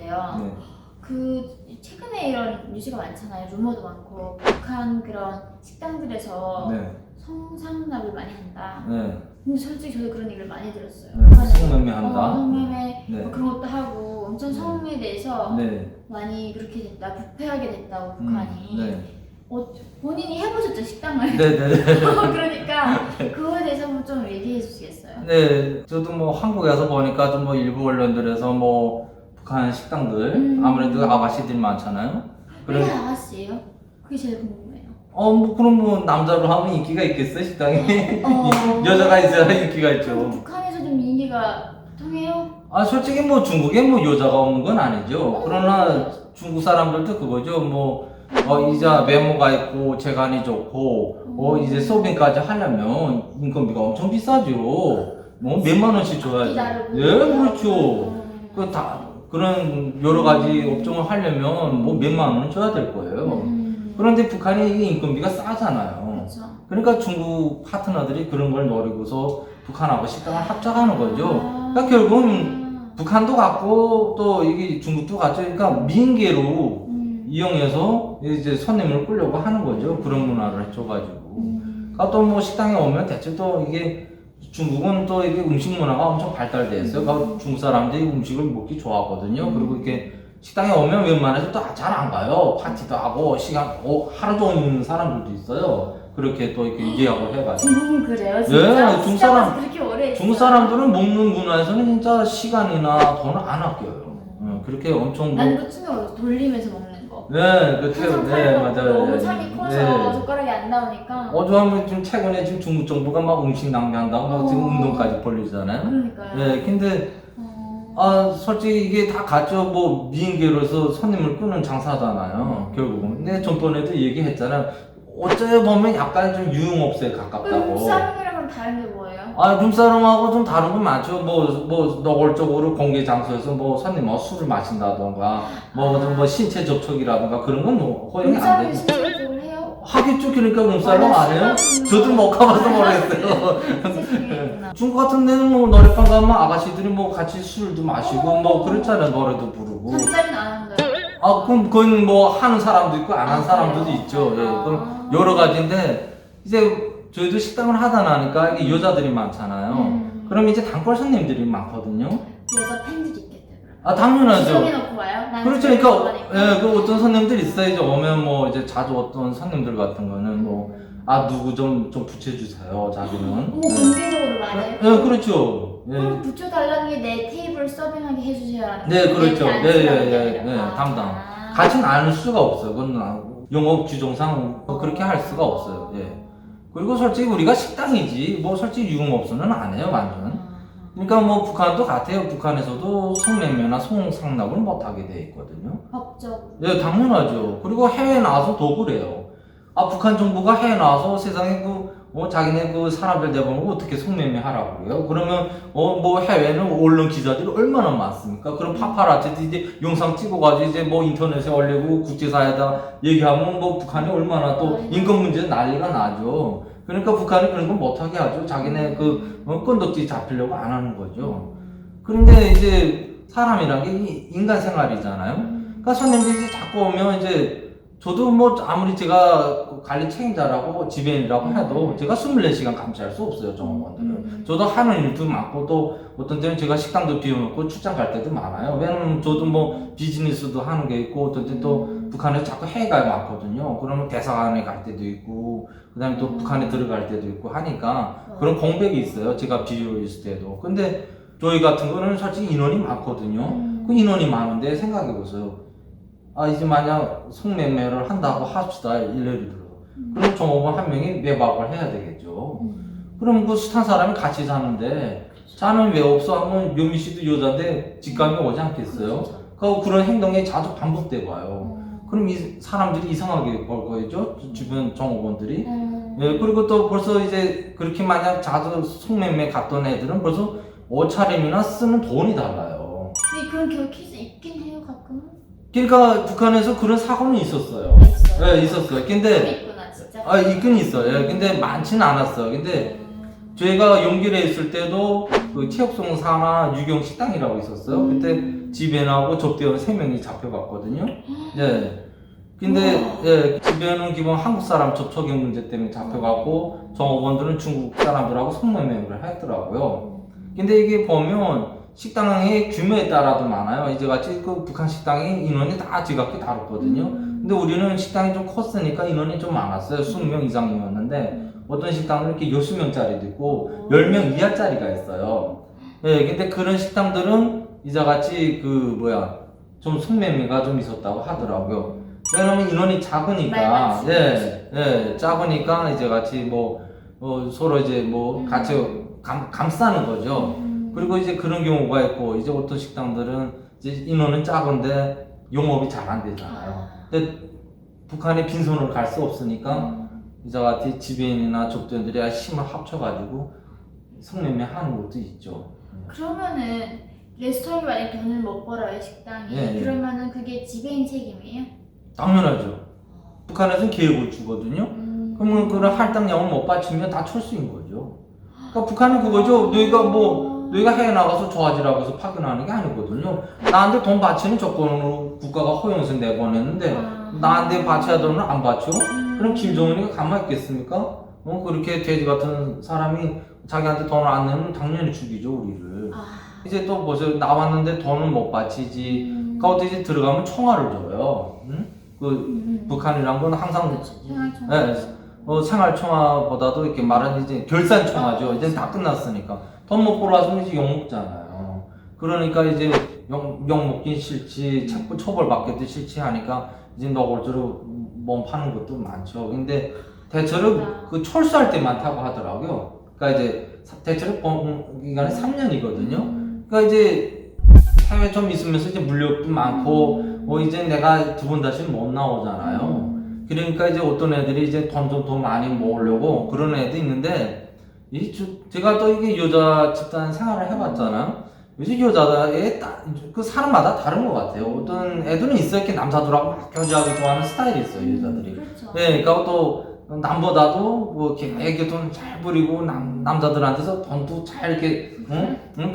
건데요. 네. 그 최근에 이런 뉴스가 많잖아요. 루머도 많고 북한 그런 식당들에서 네. 성상납을 많이 한다. 네. 근데 솔직히 저도 그런 얘기를 많이 들었어요. 네. 북한에서 성매매한다. 성매매 네. 뭐 그런 것도 하고 엄청 성에 대해서 네. 많이 그렇게 됐다, 부패하게 됐다고 북한이. 네. 본인이 해보셨죠, 식당을? 네네네. 그러니까 그거에 대해서 한번 좀 얘기해 주시겠어요? 네, 저도 뭐 한국에서 보니까 좀 뭐 일부 언론들에서 뭐 북한 식당들 아무래도 아가씨들이 많잖아요. 왜 아가씨예요? 그게 제일 궁금해요. 뭐 그럼 뭐 남자로 하면 인기가 있겠어 식당에? 여자가 있어야 인기가 그럼 있죠. 북한에서 좀 인기가 통해요? 솔직히 뭐 중국에 뭐 여자가 없는 건 아니죠. 그러나 중국 사람들도 그거죠. 뭐 이제 외모가 있고 재간이 좋고 이제 서빙까지 하려면 인건비가 엄청 비싸죠. 뭐 몇만 원씩 줘야지. 예, 그렇죠. 그런 여러 가지 업종을 하려면 뭐 몇만 원 줘야 될 거예요. 그런데 북한이 이게 인건비가 싸잖아요. 그렇죠. 그러니까 중국 파트너들이 그런 걸 노리고서 북한하고 식당을 합작하는 거죠. 그러니까 결국은 북한도 같고 또 이게 중국도 같죠. 그러니까 민계로 이용해서 이제 손님을 끌려고 하는 거죠. 그런 문화를 해줘가지고. 그러니까 또 뭐 식당에 오면 대체 또 이게 중국은 또 이게 음식 문화가 엄청 발달돼 있어요. 그러니까 중국 사람들이 음식을 먹기 좋아하거든요. 그리고 이렇게 식당에 오면 웬만해서 또 잘 안 가요. 파티도 하고 하루 종일 있는 사람들도 있어요. 그렇게 또 이렇게 예약을 해가지고. 중국은 그래요? 진짜? 네, 중국 사람, 그렇게 오래 있어요? 중국 사람들은 먹는 문화에서는 진짜 시간이나 돈을 안 아껴요. 그렇게 엄청 난 그 친구가 돌리면서 먹는 거. 네, 네, 맞아요. 너무 창이 커서 네. 젓가락이 안 나오니까. 어쩌면 지금 최근에 지금 중국 정부가 막 음식 낭비한다고 막 지금 운동까지 벌리잖아요. 그러니까요. 네, 근데 솔직히 이게 다 가죠. 뭐 미인계로서 손님을 끄는 장사잖아요. 결국은. 근데 전번에도 얘기했잖아요. 어째 보면 약간 좀 유흥업소에 가깝다고. 룸사롱이랑은 다른 게 뭐예요? 룸사롱하고 좀 다른 건 많죠. 뭐 노골적으로 공개 장소에서 뭐 손님하고 술을 마신다던가, 뭐 신체 접촉이라던가 그런 건 뭐 허용이 안 룸사롱이 되죠. 신체 접촉을 해요? 하겠죠. 그러니까 룸사롱 안 해요? 저도 못 가봐서 모르겠어요. 중국 같은 데는 뭐 노래방 가면 아가씨들이 뭐 같이 술도 마시고 뭐 그렇잖아요. 노래도 부르고. 잠자리는 안 한다요? 그럼 그건 뭐 하는 사람도 있고 안 하는 사람들도 그래요? 있죠. 예, 그럼 여러 가지인데 이제 저희도 식당을 하다 나니까 이게 여자들이 많잖아요. 그럼 이제 단골 손님들이 많거든요. 여자 팬들이 있겠다. 당연하죠. 지정해놓고 와요? 나는 그렇죠. 제일 그러니까 좋아하니까. 그 어떤 손님들 있어요. 이제 오면 뭐 이제 자주 어떤 손님들 같은 거는 뭐 누구 좀 붙여주세요. 자기는. 어머 공개적으로 말해요? 네, 그렇죠. 예. 그럼 붙여달라는 게 내 테이블 서빙하게 해주셔야 하는 네, 그렇죠. 내 네, 담당. 같이 나눌 수가 없어요. 그건 영업 규정상 그렇게 할 수가 없어요. 예. 그리고 솔직히 우리가 식당이지, 뭐 솔직히 유흥업소는 안 해요, 완전. 그러니까 뭐 북한도 같아요. 북한에서도 성매매나 성상납을 못 하게 돼 있거든요. 법적으로. 예, 당연하죠. 그리고 해외에 나와서 더 그래요. 북한 정부가 해외 나와서 세상에 자기네 그 사람들 내보내고 어떻게 성매매 하라고 그래요? 그러면, 뭐 해외는 언론 기자들이 얼마나 많습니까? 그럼 파파라치도 이제 영상 찍어가지고 이제 뭐 인터넷에 올리고 국제사회에다 얘기하면 뭐 북한이 얼마나 또 인권 문제 난리가 나죠. 그러니까 북한이 그런 건 못하게 하죠. 자기네 건덕지 잡히려고 안 하는 거죠. 그런데 이제 사람이란 게 인간 생활이잖아요. 그러니까 손님들이 이제 자꾸 오면 이제 저도 뭐 아무리 제가 관리 책임자라고 지배인이라고 해도 제가 24시간 감시할 수 없어요, 종업원들은. 저도 하는 일도 많고 또 어떤 때는 제가 식당도 비워놓고 출장 갈 때도 많아요. 왜냐면 저도 뭐 비즈니스도 하는 게 있고 어떤 때 또 북한에 자꾸 해외가 많거든요. 그러면 대사관에 갈 때도 있고 그 다음에 또 북한에 들어갈 때도 있고 하니까 그런 공백이 있어요. 제가 비유로 있을 때도. 근데 저희 같은 거는 솔직히 인원이 많거든요. 그 인원이 많은데 생각해보세요. 이제 만약 성매매를 한다고 합시다. 일례를 들어. 그럼 종업원 한 명이 외박을 해야 되겠죠. 그럼 그 숱한 사람이 같이 사는데 자는 왜 없어 하면 요미 씨도 여자인데 직감이 오지 않겠어요? 그런 행동이 자주 반복되고 와요. 그럼 이 사람들이 이상하게 볼 거죠. 주변 종업원들이. 예, 그리고 또 벌써 이제 그렇게 만약 자주 성매매 갔던 애들은 벌써 옷차림이나 쓰는 돈이 달라요. 근데 그런 겨 케이스 있긴 해요 가끔. 그러니까 북한에서 그런 사고는 있었어요. 있어요. 네, 있었어요. 근데 있구나 진짜. 있긴 있어요. 근데 많지는 않았어요. 근데 저희가 용길에 있을 때도 그 체육송사나 유경 식당이라고 있었어요. 그때 지배인하고 접대원 3명이 잡혀갔거든요. 예. 근데 예, 지배인은 기본 한국 사람 접촉의 문제 때문에 잡혀갔고 종업원들은 중국 사람들하고 성매매를 했더라고요. 근데 이게 보면 식당의 규모에 따라도 많아요. 이제 같이 그 북한 식당의 인원이 다 지각기 다르거든요. 근데 우리는 식당이 좀 컸으니까 인원이 좀 많았어요. 20명 이상이었는데 어떤 식당은 이렇게 60명짜리도 있고 10명 이하짜리가 있어요. 예, 근데 그런 식당들은 이제 같이 좀 성매매가 좀 있었다고 하더라고요. 왜냐면 인원이 작으니까, 작으니까 이제 같이 서로 이제 같이 감싸는 거죠. 그리고 이제 그런 경우가 있고, 이제 어떤 식당들은 이제 인원은 작은데 영업이 잘 안 되잖아요. 근데 북한에 빈손으로 갈 수 없으니까 이제 같이 지배인이나 접대원들이 힘을 합쳐가지고 성매매 하는 것도 있죠. 그러면은 레스토랑이 만약에 돈을 못 벌어요, 식당이. 예, 예. 그러면은 그게 지배인 책임이에요? 당연하죠. 북한에서는 계획을 주거든요. 그러면 그런 할당량을 못 받치면 다 철수인 거죠. 그러니까 북한은 그거죠. 너희가 해외 나가서 좋아지라고 해서 파견하는 게 아니거든요. 나한테 돈 바치는 조건으로 국가가 허용해서 내보냈는데 나한테 바쳐야 돈을 안 바쳐? 그럼 김정은이가 가만히 있겠습니까? 그렇게 돼지 같은 사람이 자기한테 돈을 안 내면 당연히 죽이죠, 우리를. 이제 또 보세요. 나왔는데 돈을 못 바치지. 그것도 이제 들어가면 총알을 줘요. 북한이란 건 항상 생활총화보다도 이렇게 말하는 이제 결산총화죠. 이제 다 끝났으니까 돈 못 벌어왔으면 이제 욕 먹잖아요. 그러니까 이제 욕 먹긴 싫지, 자꾸 처벌받기도 싫지 하니까 이제 노골적으로 몸 파는 것도 많죠. 근데 대체로 그 철수할 때 많다고 하더라고요. 그러니까 이제 대체로 기간이 3년이거든요. 그러니까 이제 해외 좀 있으면서 이제 물력도 많고 이제 내가 두 번 다시 못 나오잖아요. 그러니까 이제 어떤 애들이 이제 돈 좀 더 많이 모으려고 그런 애도 있는데 제가 또 이게 여자 집단 생활을 해봤잖아요. 요즘 여자의 그 사람마다 다른 것 같아요. 어떤 애들은 있어요. 이렇게 남자들하고 막 교제하고 좋아하는 스타일이 있어요, 여자들이. 그렇죠. 네, 그러니까 또 남보다도 이렇게 애교 돈 잘 부리고 남자들한테서 돈도 잘 이렇게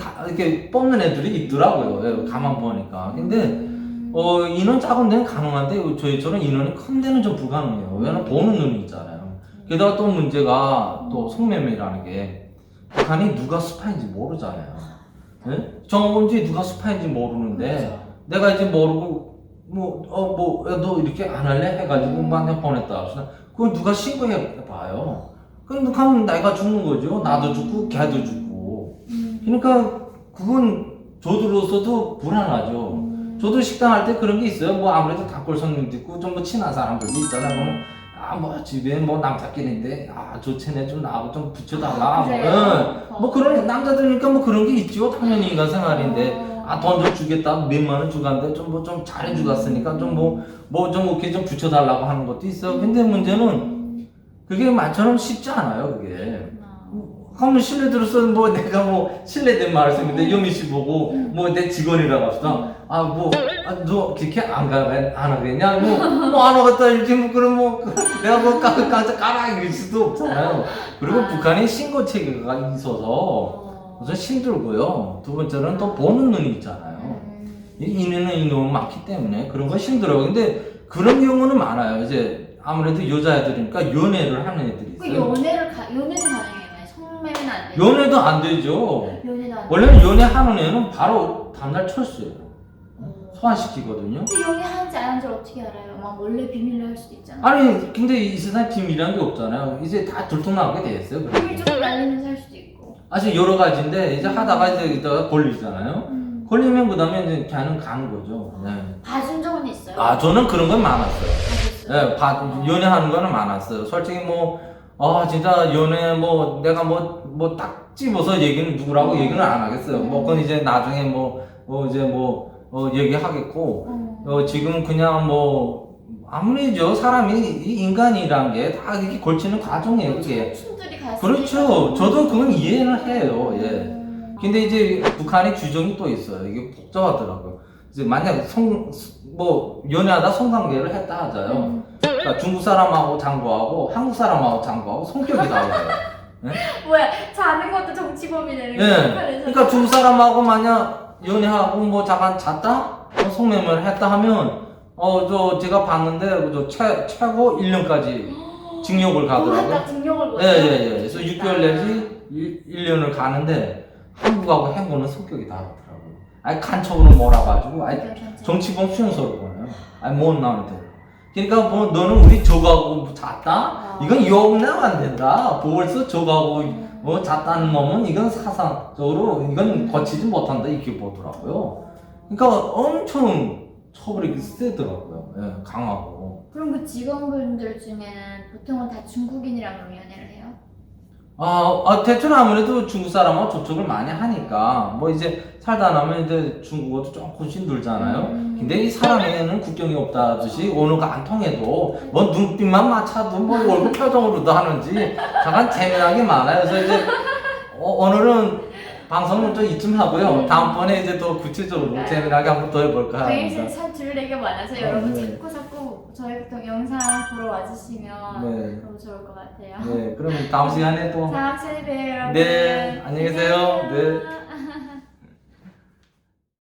다 이렇게 뽑는 애들이 있더라고요. 가만 보니까. 근데 인원 작은 데는 가능한데 저희처럼 인원이 큰 데는 좀 불가능해요. 왜냐면 보는 눈이 있잖아요. 게다가 또 문제가 또 성매매라는 게 북한이 누가 스파인지 모르잖아요. 네? 정원지 누가 스파인지 모르는데 그렇죠. 내가 이제 모르고 너 이렇게 안 할래? 해가지고 막 내가 보냈다. 그건 누가 신고해 봐요. 그럼 하면 내가 죽는 거죠. 나도 죽고 걔도 죽고. 그러니까 그건 저들로서도 불안하죠. 저도 식당 할 때 그런 게 있어요. 아무래도 단골 손님도 있고 좀 친한 사람들도 있잖아요. 그러면 집에 남자끼리인데 저 쟤네 좀 나하고 좀 붙여달라. 그런 남자들이니까 그런 게 있죠. 당연히 인간 생활인데 돈 좀 주겠다. 몇만 원 주간데 좀 잘해주갔으니까 좀 이렇게 좀 붙여달라고 하는 것도 있어. 근데 문제는 그게 말처럼 쉽지 않아요. 그게. 한번 실례 들어서 내가 실례된 말을 했는데 영희 씨 보고 내 직원이라고 합시다. 너 그렇게 안 하겠냐? 안 하겠다 이렇게 그럼 내가 깜짝 까라 이럴 수도 없잖아요. 그리고 북한에 신고 체계가 있어서 우선 힘들고요. 두 번째는 또 보는 눈이 있잖아요. 인원은 인원 많기 때문에 그런 거 힘들어요. 근데 그런 경우는 많아요. 이제 아무래도 여자애들이니까 연애를 하는 애들이 있어요. 연애는 가능해요. 성매매는 안 돼요. 연애도 안 되죠. 연애도 안 돼요. 원래는 연애하는 애는 바로 다음날 철수예요. 소환시키거든요. 근데 연애하는지 안 하는지 어떻게 알아요? 몰래 비밀로 할 수도 있잖아요. 아니 근데 이 세상에 비밀이라는 게 없잖아요. 이제 다 들통나게 돼 있어요. 비밀 좀 날리면서 할 수도 있고. 아직 여러 가지인데 이제 하다가 이제 걸리잖아요. 걸리면 그다음에 이제 걔는 가는 거죠. 네. 봐준 적은 있어요? 저는 그런 건 많았어요. 봐줬어요? 네, 연애하는 거는 많았어요. 솔직히 진짜 연애 내가 딱 집어서 얘기는 누구라고 얘기는 안 하겠어요. 그건 이제 나중에 얘기하겠고 지금 그냥 아무래도 사람이 이 인간이란 게 다 이렇게 걸치는 과정이에요. 그게. 청춘들이 갔으니까. 그렇죠. 저도 그건 이해는 해요. 예. 근데 이제 북한의 규정이 또 있어요. 이게 복잡하더라고요. 이제 만약 연애하다 성관계를 했다 하자요. 그러니까 중국 사람하고 장구하고 한국 사람하고 장구하고 성격이 달라요. 네? 뭐야, 자는 것도 정치범이 되는 예. 거예요? 그러니까 중국 사람하고 만약 연애하고 뭐 잠깐 잤다? 성매매를 했다 하면 제가 봤는데 최고 1년까지 징역을 가더라고요. 딱 징역을 못. 예. 그래서 6개월 내지 1년을 가는데 한국하고 행거는 성격이 다르더라고요. 아니 간첩으로 몰아가지고 아니 정치범 수용소로 보내요. 아니 못 나오는데. 그러니까 뭐 너는 우리 저거하고 잤다? 이건 욕내면 안 된다. 벌써 저거하고 잤다는 놈은 이건 사상적으로 이건 거치지 못한다 이렇게 보더라고요. 그러니까 엄청 처벌이 세더라고요. 예, 강하고. 그럼 그 직원분들 중에는 보통은 다 중국인이랑 연애를 해요? 대체로 아무래도 중국 사람하고 접촉을 많이 하니까 뭐 이제 살다 나면 이제 중국어도 조금씩 늘잖아요. 근데 이 사람에는 국경이 없다듯이 언어가 안 통해도 뭐 눈빛만 맞춰도 뭐 얼굴 표정으로도 하는지 잠깐 재미나게 많아요. 그래서 이제 오늘은 방송은 좀 이쯤 하고요. 다음번에 이제 또 구체적으로 재미나게 한번 더 해볼까 합니다. 굉장히 참 들을 얘기가 많아서 여러분 네. 자꾸 저희 영상 보러 와주시면 네. 너무 좋을 것 같아요. 네, 그럼 다음 시간에 또 다음 시간에 봬요 여러분. 네, 안녕히 계세요. 네.